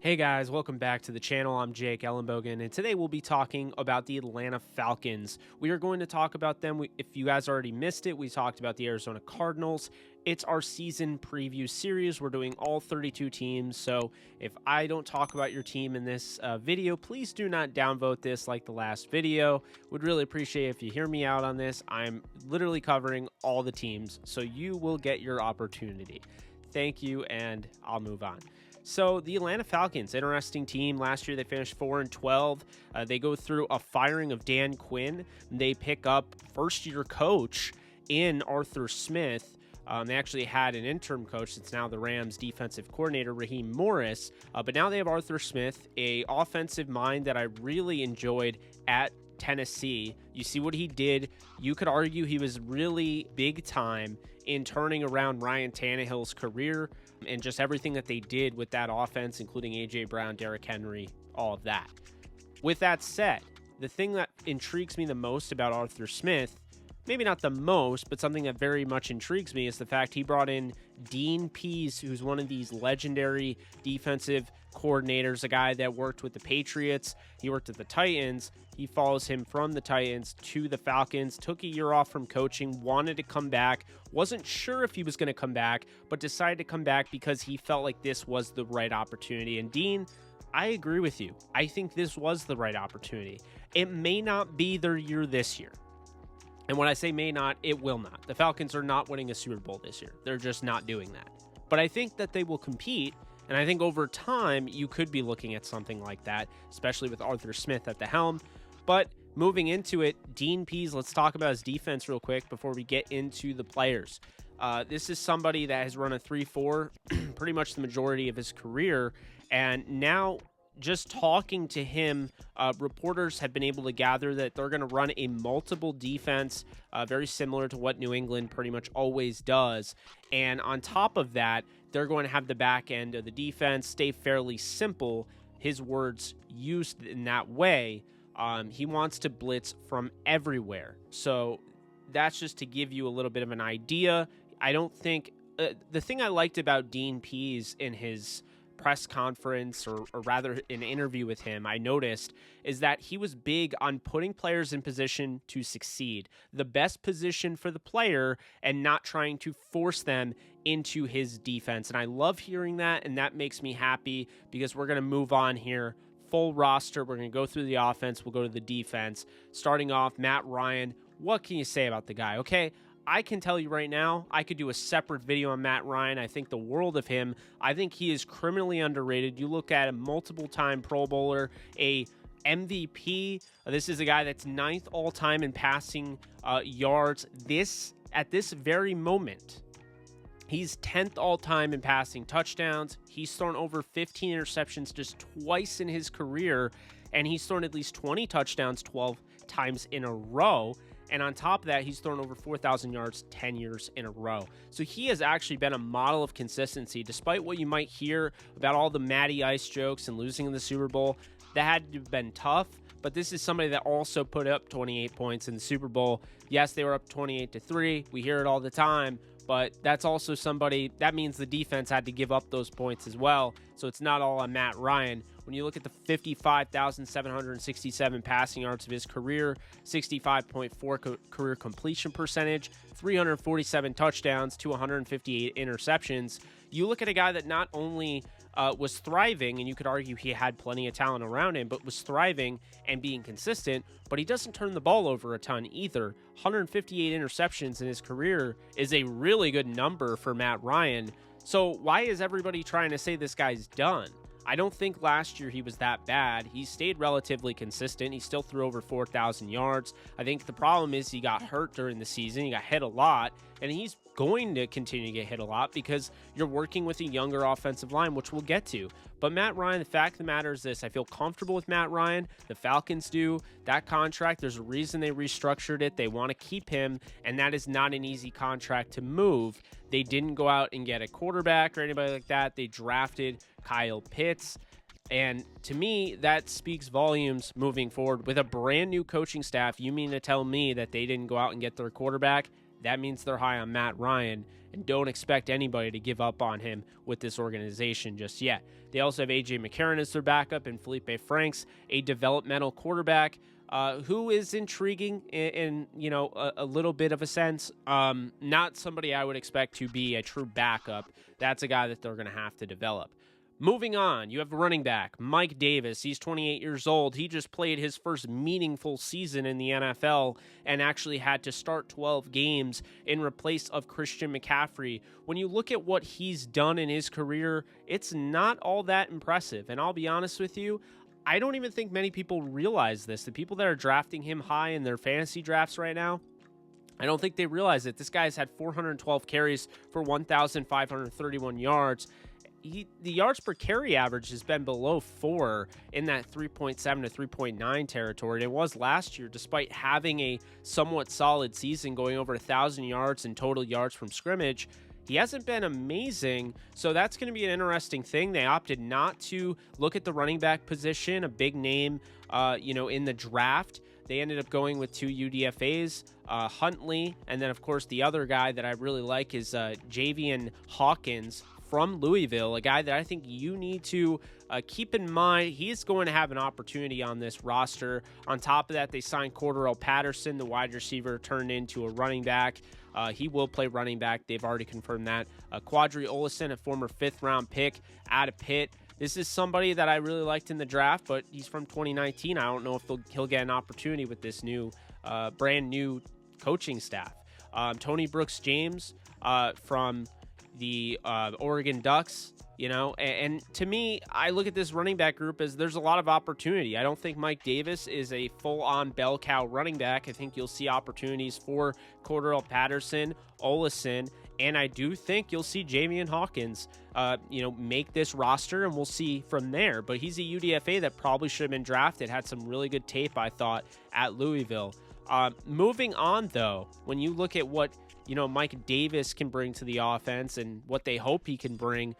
Hey guys, welcome back to the channel. I'm Jake ELLENBOGEN, and today we'll be talking about the Atlanta Falcons. We are going to talk about them. If you guys already missed it, we talked about the Arizona Cardinals. It's our season preview series. We're doing all 32 teams, so if I don't talk about your team in this video, please do not downvote this like the last video. Would really appreciate if you hear me out on this. I'm literally covering all the teams, so you will get your opportunity. Thank you, and I'll move on. So the Atlanta Falcons, interesting team. Last year they finished 4-12. They go through a firing of Dan Quinn. They pick up first-year coach in Arthur Smith. They actually had an interim coach that's now the Rams defensive coordinator, Raheem Morris. But now they have Arthur Smith, a offensive mind that I really enjoyed at Tennessee. You see what he did. You could argue he was really big time in turning around Ryan Tannehill's career and just everything that they did with that offense, including A.J. Brown, Derrick Henry, all of that. With that said, the thing that intrigues me the most about Arthur Smith, maybe not the most, but something that very much intrigues me, is the fact he brought in Dean Pease, who's one of these legendary defensive coordinators, a guy that worked with the Patriots. He worked at the Titans. He follows him from the Titans to the Falcons, took a year off from coaching, wanted to come back, wasn't sure if he was going to come back, but decided to come back because he felt like this was the right opportunity. And Dean, I agree with you. I think this was the right opportunity. It may not be their year this year. And when I say may not, it will not. The Falcons are not winning a Super Bowl this year. They're just not doing that. But I think that they will compete, and I think over time you could be looking at something like that, especially with Arthur Smith at the helm. But moving into it, Dean Pease, let's talk about his defense real quick before we get into the players. This is somebody that has run a 3-4 pretty much the majority of his career, and now just talking to him, reporters have been able to gather that they're going to run a multiple defense, very similar to what New England pretty much always does. And on top of that, they're going to have the back end of the defense stay fairly simple. His words used in that way. He wants to blitz from everywhere. So that's just to give you a little bit of an idea. I don't think the thing I liked about Dean Pease in his press conference, or rather an interview with him, I noticed, is that he was big on putting players in position to succeed, the best position for the player, and not trying to force them into his defense. And I love hearing that, and that makes me happy because we're going to move on here. Full roster. We're going to go through the offense. We'll go to the defense. Starting off, Matt Ryan. What can you say about the guy? Okay, I can tell you right now, I could do a separate video on Matt Ryan. I think the world of him. I think he is criminally underrated. You look at a multiple-time Pro Bowler, a MVP. This is a guy that's 9th all-time in passing yards. At this very moment, he's 10th all-time in passing touchdowns. He's thrown over 15 interceptions just twice in his career, and he's thrown at least 20 touchdowns 12 times in a row. And on top of that, he's thrown over 4,000 yards 10 years in a row. So he has actually been a model of consistency, despite what you might hear about all the Matty Ice jokes and losing in the Super Bowl. That had to have been tough, but this is somebody that also put up 28 points in the Super Bowl. Yes, they were up 28-3. We hear it all the time, but that's also somebody, that means the defense had to give up those points as well. So it's not all on Matt Ryan. When you look at the 55,767 passing yards of his career, 65.4 career completion percentage, 347 touchdowns to 158 interceptions, you look at a guy that not only was thriving, and you could argue he had plenty of talent around him, but was thriving and being consistent, but he doesn't turn the ball over a ton either. 158 interceptions in his career is a really good number for Matt Ryan. So why is everybody trying to say this guy's done? I don't think last year he was that bad. He stayed relatively consistent. He still threw over 4,000 yards. I think the problem is he got hurt during the season. He got hit a lot, and he's going to continue to get hit a lot because you're working with a younger offensive line, which we'll get to. But Matt Ryan, the fact of the matter is this: I feel comfortable with Matt Ryan. The Falcons do. That contract, there's a reason they restructured it. They want to keep him, and that is not an easy contract to move. They didn't go out and get a quarterback or anybody like that. They drafted Kyle Pitts. And to me, that speaks volumes moving forward. With a brand new coaching staff, you mean to tell me that they didn't go out and get their quarterback? that means they're high on Matt Ryan, and don't expect anybody to give up on him with this organization just yet. They also have A.J. McCarron as their backup and Felipe Franks, a developmental quarterback who is intriguing in a little bit of a sense. Not somebody I would expect to be a true backup. That's a guy that they're going to have to develop. Moving on, you have running back Mike Davis. He's 28 years old. He just played his first meaningful season in the NFL and actually had to start 12 games in replace of Christian McCaffrey. When you look at what he's done in his career, it's not all that impressive. And I'll be honest with you, I don't even think many people realize this. The people that are drafting him high in their fantasy drafts right now, I don't think they realize it. This guy's had 412 carries for 1,531 yards. The yards per carry average has been below 4 in that 3.7 to 3.9 territory. It was last year, despite having a somewhat solid season, going over 1,000 yards in total yards from scrimmage. He hasn't been amazing, so that's going to be an interesting thing. They opted not to look at the running back position, a big name, in the draft. They ended up going with 2 UDFAs, Huntley, and then, of course, the other guy that I really like is Javian Hawkins from Louisville, a guy that I think you need to keep in mind. He's going to have an opportunity on this roster. On top of that, they signed Cordarrelle Patterson, the wide receiver, turned into a running back. He will play running back. They've already confirmed that. Quadri Olison, a former 5th-round pick out of Pitt. This is somebody that I really liked in the draft, but he's from 2019. I don't know if he'll get an opportunity with this brand new coaching staff. Tony Brooks-James from the Oregon Ducks, and to me, I look at this running back group as there's a lot of opportunity. I don't think Mike Davis is a full-on bell cow running back. I think you'll see opportunities for Cordarrelle Patterson, Olison, and I do think you'll see Javian Hawkins, make this roster, and we'll see from there. But he's a UDFA that probably should have been drafted, had some really good tape, I thought, at Louisville. Moving on, though, when you look at what Mike Davis can bring to the offense and what they hope he can bring,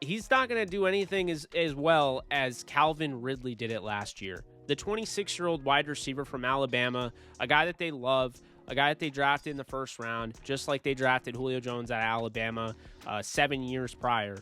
he's not going to do anything as well as Calvin Ridley did it last year. The 26-year-old wide receiver from Alabama, a guy that they love, a guy that they drafted in the first round, just like they drafted Julio Jones at Alabama 7 years prior.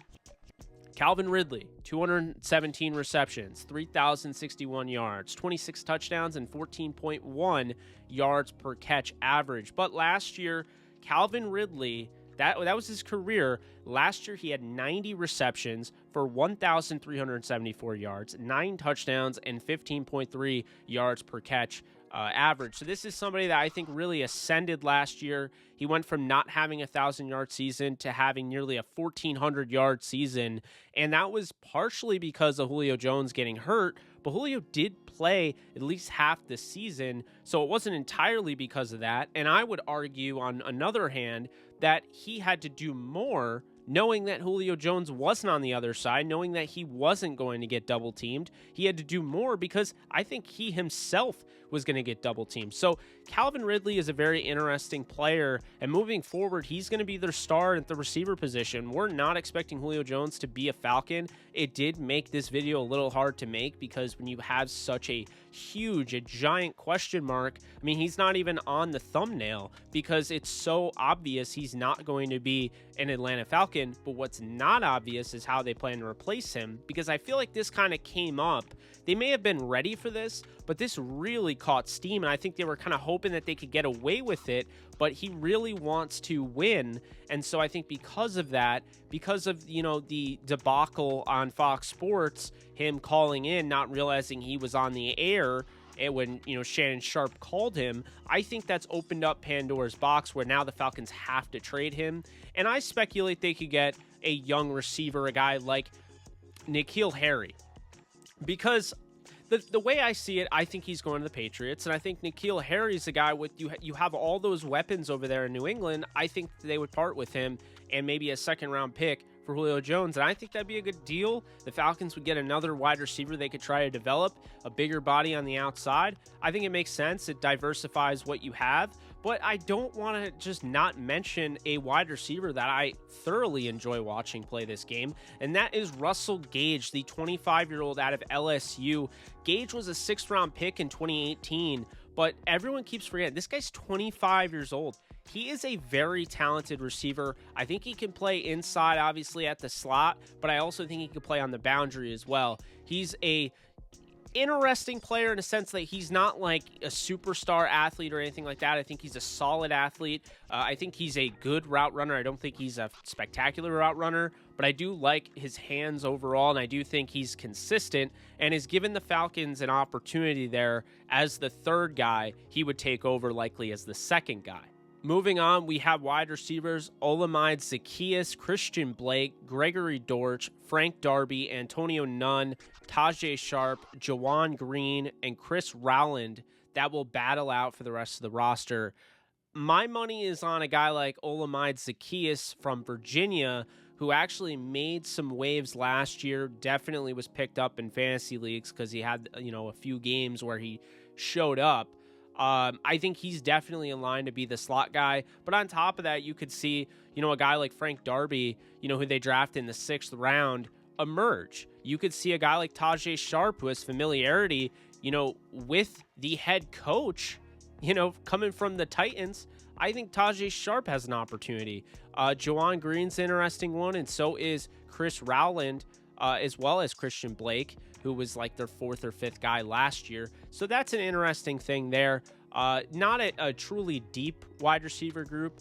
Calvin Ridley, 217 receptions, 3,061 yards, 26 touchdowns, and 14.1 yards per catch average. But last year, Calvin Ridley, that was his career. Last year, he had 90 receptions for 1,374 yards, 9 touchdowns, and 15.3 yards per catch average. So this is somebody that I think really ascended last year. He went from not having a 1,000-yard season to having nearly a 1,400-yard season, and that was partially because of Julio Jones getting hurt, but Julio did play at least half the season, so it wasn't entirely because of that. And I would argue, on another hand, that he had to do more knowing that Julio Jones wasn't on the other side, knowing that he wasn't going to get double teamed. He had to do more because I think he himself was going to get double teamed. So Calvin Ridley is a very interesting player, and moving forward, he's going to be their star at the receiver position. We're not expecting Julio Jones to be a Falcon. It did make this video a little hard to make because when you have such a giant question mark, I mean, he's not even on the thumbnail because it's so obvious he's not going to be an Atlanta Falcon. But what's not obvious is how they plan to replace him, because I feel like this kind of came up. They may have been ready for this, but this really caught steam, and I think they were kind of hoping that they could get away with it, but he really wants to win. And so I think because of that, because of, the debacle on Fox Sports, him calling in, not realizing he was on the air, and when, Shannon Sharp called him, I think that's opened up Pandora's box where now the Falcons have to trade him. And I speculate they could get a young receiver, a guy like N'Keal Harry. Because the way I see it, I think he's going to the Patriots, and I think N'Keal Harry's a guy with you have all those weapons over there in New England. I think they would part with him and maybe a second-round pick for Julio Jones, and I think that'd be a good deal. The Falcons would get another wide receiver they could try to develop, a bigger body on the outside. I think it makes sense. It diversifies what you have, but I don't want to just not mention a wide receiver that I thoroughly enjoy watching play this game, and that is Russell Gage, the 25-year-old out of LSU. Gage was a 6th-round pick in 2018, but everyone keeps forgetting this guy's 25 years old. He is a very talented receiver. I think he can play inside, obviously, at the slot, but I also think he can play on the boundary as well. He's a interesting player in a sense that he's not like a superstar athlete or anything like that. I think he's a solid athlete. I think he's a good route runner. I don't think he's a spectacular route runner, but I do like his hands overall, and I do think he's consistent and has given the Falcons an opportunity there as the third guy. He would take over likely as the second guy. Moving on, we have wide receivers Olamide Zaccheaus, Christian Blake, Gregory Dortch, Frank Darby, Antonio Nunn, Tajay Sharp, Jawan Green, and Chris Rowland that will battle out for the rest of the roster. My money is on a guy like Olamide Zaccheaus from Virginia, who actually made some waves last year, definitely was picked up in fantasy leagues because he had, a few games where he showed up. I think he's definitely in line to be the slot guy. But on top of that, you could see, a guy like Frank Darby, who they drafted in the 6th round, emerge. You could see a guy like Tajay Sharp, who has familiarity, with the head coach, coming from the Titans. I think Tajay Sharp has an opportunity. Jawan Green's an interesting one, and so is Chris Rowland, as well as Christian Blake, who was like their 4th or 5th guy last year. So that's an interesting thing there. Not a truly deep wide receiver group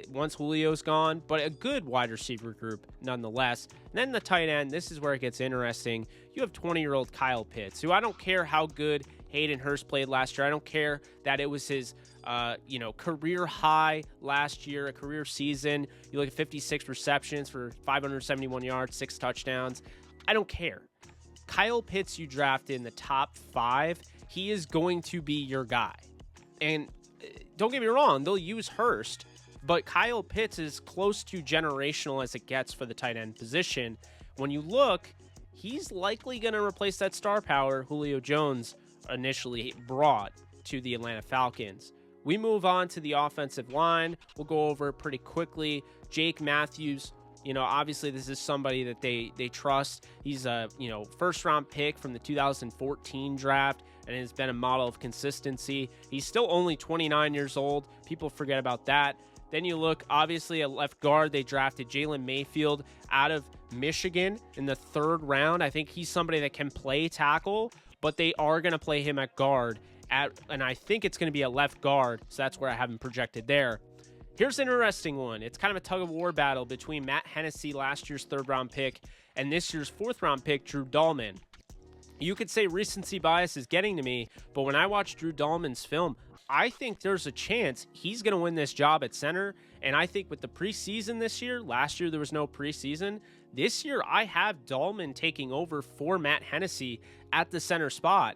once Julio's gone, but a good wide receiver group nonetheless. And then the tight end, this is where it gets interesting. You have 20-year-old Kyle Pitts, who I don't care how good Hayden Hurst played last year. I don't care that it was his career high last year, a career season. You look at 56 receptions for 571 yards, 6 touchdowns. I don't care. Kyle Pitts you draft in the top 5, he is going to be your guy. And don't get me wrong, they'll use Hurst, but Kyle Pitts is close to generational as it gets for the tight end position. When you look, he's likely going to replace that star power Julio Jones initially brought to the Atlanta Falcons. We move on to the offensive line. We'll go over it pretty quickly. Jake Matthews, obviously this is somebody that they trust. He's a, first-round pick from the 2014 draft and has been a model of consistency. He's still only 29 years old. People forget about that. Then you look, obviously, at left guard, they drafted Jalen Mayfield out of Michigan in the 3rd round. I think he's somebody that can play tackle, but they are going to play him at guard, and I think it's going to be a left guard, so that's where I have him projected there. Here's an interesting one. It's kind of a tug-of-war battle between Matt Hennessy, last year's 3rd-round pick, and this year's 4th-round pick, Drew Dahlman. You could say recency bias is getting to me, but when I watch Drew Dahlman's film, I think there's a chance he's going to win this job at center, and I think with the preseason this year, last year there was no preseason, this year I have Dahlman taking over for Matt Hennessy at the center spot.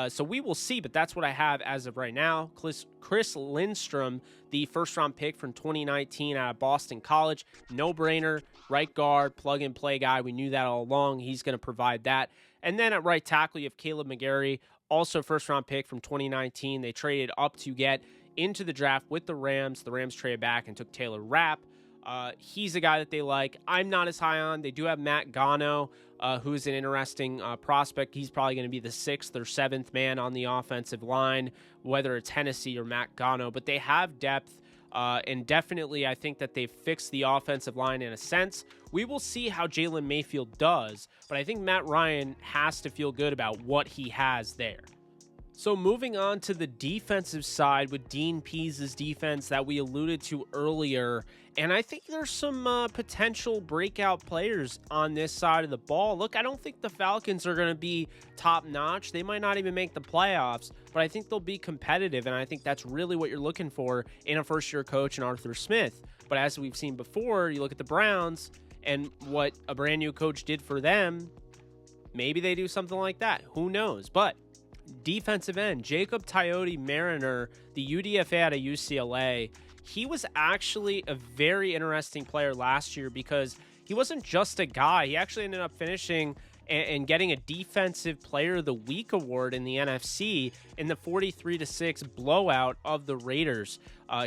So we will see, but that's what I have as of right now. Chris Lindstrom, the 1st-round pick from 2019 out of Boston College, no-brainer, right guard, plug-and-play guy. We knew that all along. He's going to provide that. And then at right tackle, you have Caleb McGarry, also 1st-round pick from 2019. They traded up to get into the draft with the Rams. The Rams traded back and took Taylor Rapp. He's a guy that they like. I'm not as high on. They do have Matt Gano, who's an interesting prospect. He's probably going to be the 6th or 7th man on the offensive line, whether it's Hennessy or Matt Gano. But they have depth, and definitely I think that they've fixed the offensive line in a sense. We will see how Jalen Mayfield does, but I think Matt Ryan has to feel good about what he has there. So moving on to the defensive side with Dean Pease's defense that we alluded to earlier, and I think there's some potential breakout players on this side of the ball. Look, I don't think the Falcons are going to be top-notch. They might not even make the playoffs, but I think they'll be competitive, and I think that's really what you're looking for in a first-year coach in Arthur Smith. But as we've seen before, you look at the Browns and what a brand-new coach did for them, maybe they do something like that. Who knows? But defensive end, Jacob Tiote Mariner, the UDFA out of UCLA, he was actually a very interesting player last year because he wasn't just a guy. He actually ended up finishing and getting a Defensive Player of the Week award in the NFC in the 43-6 blowout of the Raiders.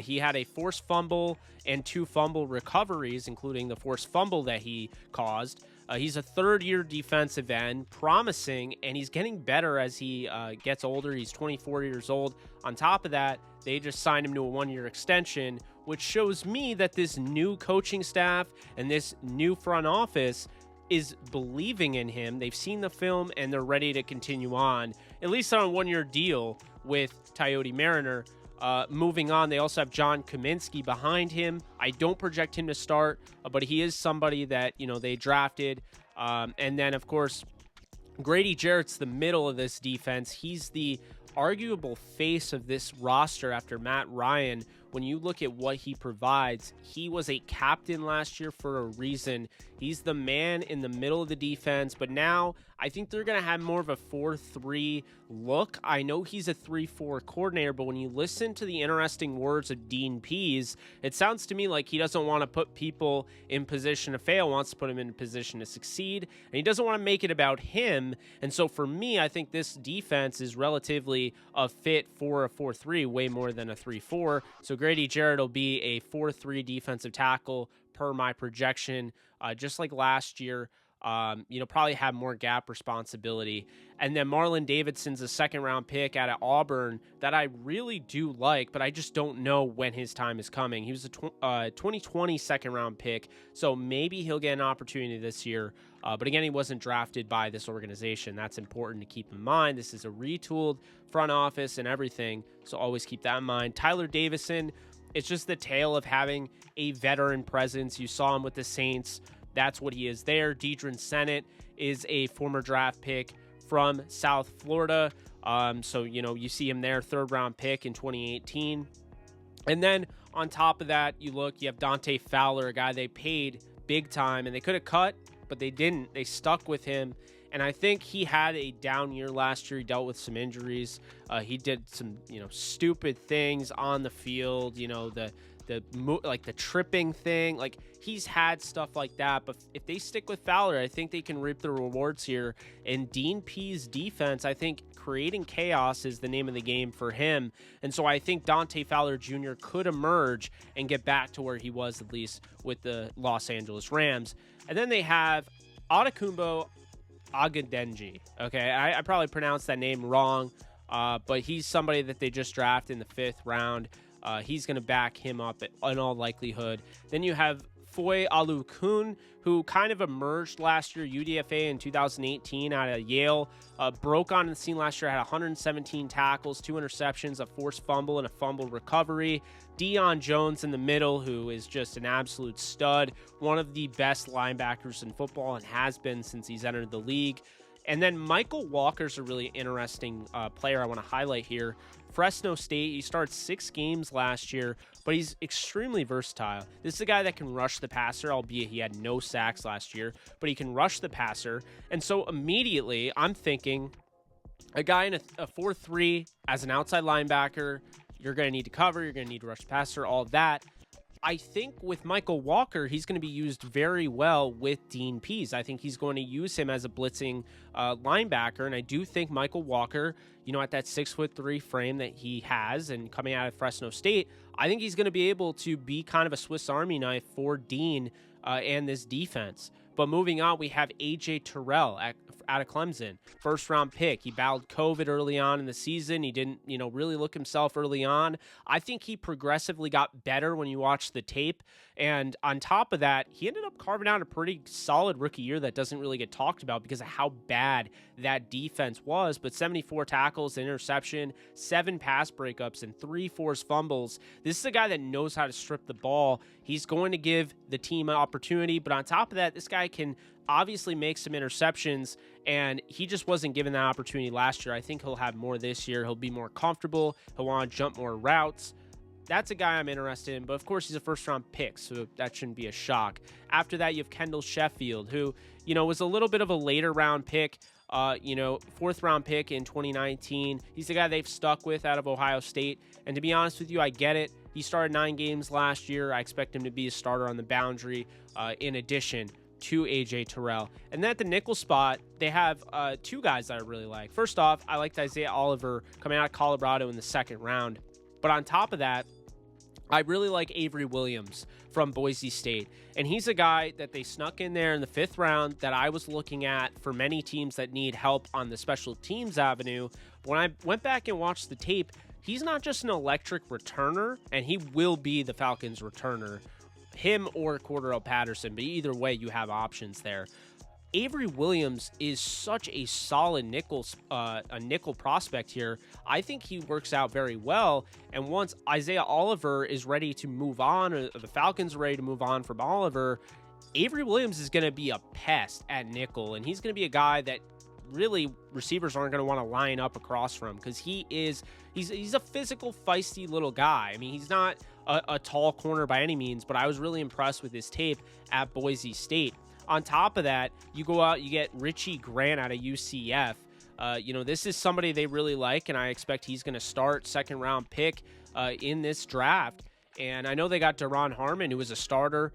He had a forced fumble and 2 fumble recoveries, including the forced fumble that he caused. He's a third-year defensive end, promising, and he's getting better as he gets older. He's 24 years old. On top of that, they just signed him to a 1-year extension, which shows me that this new coaching staff and this new front office is believing in him. They've seen the film, and they're ready to continue on, at least on a 1-year deal with Coyote Mariner. Moving on, they also have John Kaminski behind him. I don't project him to start, but he is somebody that, they drafted. And then, of course, Grady Jarrett's the middle of this defense. He's the arguable face of this roster after Matt Ryan. When you look at what he provides, he was a captain last year for a reason. He's the man in the middle of the defense, but now I think they're going to have more of a 4-3 look. I know he's a 3-4 coordinator, but when you listen to the interesting words of Dean Pease, it sounds to me like he doesn't want to put people in position to fail, wants to put them in a position to succeed, and he doesn't want to make it about him. And so for me, I think this defense is relatively a fit for a 4-3, way more than a 3-4. So Grady Jarrett will be a 4-3 defensive tackle per my projection, just like last year. Probably have more gap responsibility. And then Marlon Davidson's a second-round pick out of Auburn that I really do like, but I just don't know when his time is coming. He was a 2020 second-round pick, so maybe he'll get an opportunity this year. But again, he wasn't drafted by this organization. That's important to keep in mind. This is a retooled front office and everything, so always keep that in mind. Tyler Davison, it's just the tale of having a veteran presence. You saw him with the Saints. That's what he is there. Deidrin Sennett is a former draft pick from South Florida. So, you see him there, third-round pick in 2018. And then on top of that, you have Dante Fowler, a guy they paid big time, and they could have cut, but they didn't. They stuck with him. And I think he had a down year last year. He dealt with some injuries. He did some, stupid things on the field, the tripping thing. Like, he's had stuff like that, but if they stick with Fowler, I think they can reap the rewards here. And Dean Pease' defense, I think creating chaos is the name of the game for him. And so I think Dante Fowler Jr. could emerge and get back to where he was, at least with the Los Angeles Rams. And then they have Adakumbo Agadenji. Okay, I probably pronounced that name wrong, but he's somebody that they just drafted in the 5th round. He's going to back him up in all likelihood. Then you have Foy Alukun, who kind of emerged last year, UDFA in 2018 out of Yale. Broke on the scene last year, had 117 tackles, 2 interceptions, a forced fumble, and a fumble recovery. Deion Jones in the middle, who is just an absolute stud, one of the best linebackers in football and has been since he's entered the league. And then Michael Walker's a really interesting player I want to highlight here. Fresno State, he started 6 games last year, but he's extremely versatile. This is a guy that can rush the passer, albeit he had no sacks last year, but he can rush the passer. And so immediately I'm thinking a guy in a 4-3 as an outside linebacker, you're going to need to cover, you're going to need to rush the passer, all of that. I think with Michael Walker, he's going to be used very well with Dean Pease. I think he's going to use him as a blitzing linebacker, and I do think Michael Walker, at that 6'3" frame that he has and coming out of Fresno State, I think he's going to be able to be kind of a Swiss Army knife for Dean and this defense. But moving on, we have AJ Tyrell out of Clemson, 1st-round pick. He battled COVID early on in the season. He didn't, really look himself early on. I think he progressively got better when you watch the tape. And on top of that, he ended up carving out a pretty solid rookie year that doesn't really get talked about because of how bad that defense was. But 74 tackles, an interception, 7 pass breakups, and 3 forced fumbles. This is a guy that knows how to strip the ball. He's going to give the team an opportunity. But on top of that, this guy can obviously make some interceptions, and he just wasn't given that opportunity last year. I think he'll have more this year. He'll be more comfortable. He'll want to jump more routes. That's a guy I'm interested in, but of course he's a 1st-round pick, so that shouldn't be a shock. After that, you have Kendall Sheffield, who, was a little bit of a later round pick, 4th-round pick in 2019. He's the guy they've stuck with out of Ohio State, and to be honest with you, I get it. He started 9 games last year. I expect him to be a starter on the boundary in addition. to AJ Tyrell. And then at the nickel spot, they have two guys that I really like. First off, I liked Isaiah Oliver coming out of Colorado in the second round. But on top of that, I really like Avery Williams from Boise State. And he's a guy that they snuck in there in the 5th round that I was looking at for many teams that need help on the special teams avenue. When I went back and watched the tape, he's not just an electric returner, and he will be the Falcons returner, him or Cordero Patterson, but either way, you have options there. Avery Williams is such a solid nickel prospect here. I think he works out very well. And once Isaiah Oliver is ready to move on, or the Falcons are ready to move on from Oliver, Avery Williams is going to be a pest at nickel, and he's going to be a guy that really receivers aren't going to want to line up across from, because he's a physical, feisty little guy. I mean, he's not a tall corner by any means, but I was really impressed with his tape at Boise State. On top of that, you go out, you get Richie Grant out of UCF. This is somebody they really like, and I expect he's going to start, 2nd round pick in this draft. And I know they got Darren Harmon, who was a starter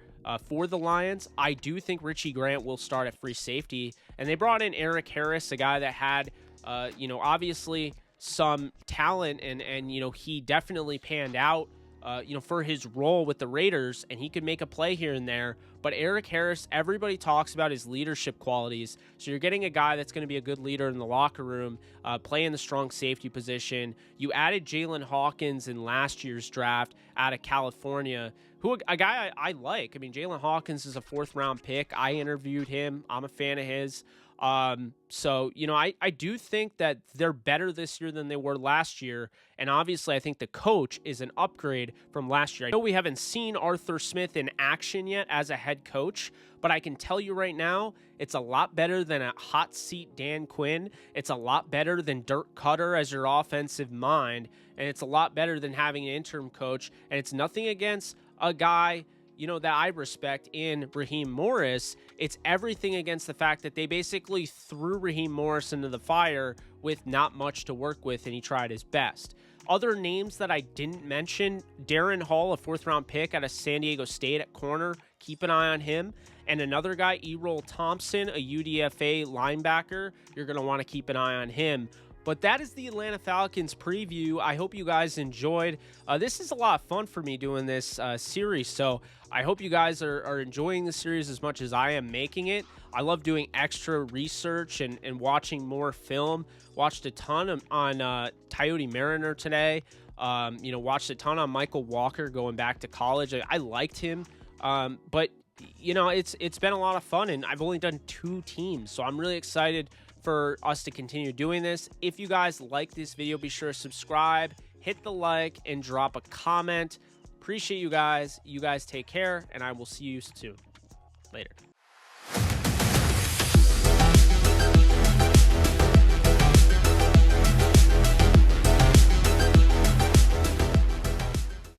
for the Lions. I do think Richie Grant will start at free safety. And they brought in Eric Harris, a guy that had, obviously some talent, and he definitely panned out, for his role with the Raiders, and he could make a play here and there. But Eric Harris, everybody talks about his leadership qualities. So you're getting a guy that's going to be a good leader in the locker room, playing the strong safety position. You added Jalen Hawkins in last year's draft out of California, a guy I like. I mean, Jalen Hawkins is a 4th round pick. I interviewed him. I'm a fan of his. So, I do think that they're better this year than they were last year. And obviously, I think the coach is an upgrade from last year. I know we haven't seen Arthur Smith in action yet as a head coach, but I can tell you right now, it's a lot better than a hot seat Dan Quinn. It's a lot better than Dirk Cutter as your offensive mind. And it's a lot better than having an interim coach. And it's nothing against a guy that I respect in Raheem Morris. It's everything against the fact that they basically threw Raheem Morris into the fire with not much to work with, and he tried his best. Other names that I didn't mention, Darren Hall, a 4th round pick out of San Diego State at corner. Keep an eye on him. And another guy, Errol Thompson, a UDFA linebacker. You're going to want to keep an eye on him. But that is the Atlanta Falcons preview. I hope you guys enjoyed. This is a lot of fun for me doing this series, so I hope you guys are enjoying the series as much as I am making it. I love doing extra research and watching more film. Watched a ton on Coyote Mariner today. Watched a ton on Michael Walker going back to college. I liked him, but it's been a lot of fun, and I've only done 2 teams, so I'm really excited for us to continue doing this. If you guys like this video, be sure to subscribe, hit the like, and drop a comment. Appreciate you guys. You guys take care, and I will see you soon. Later.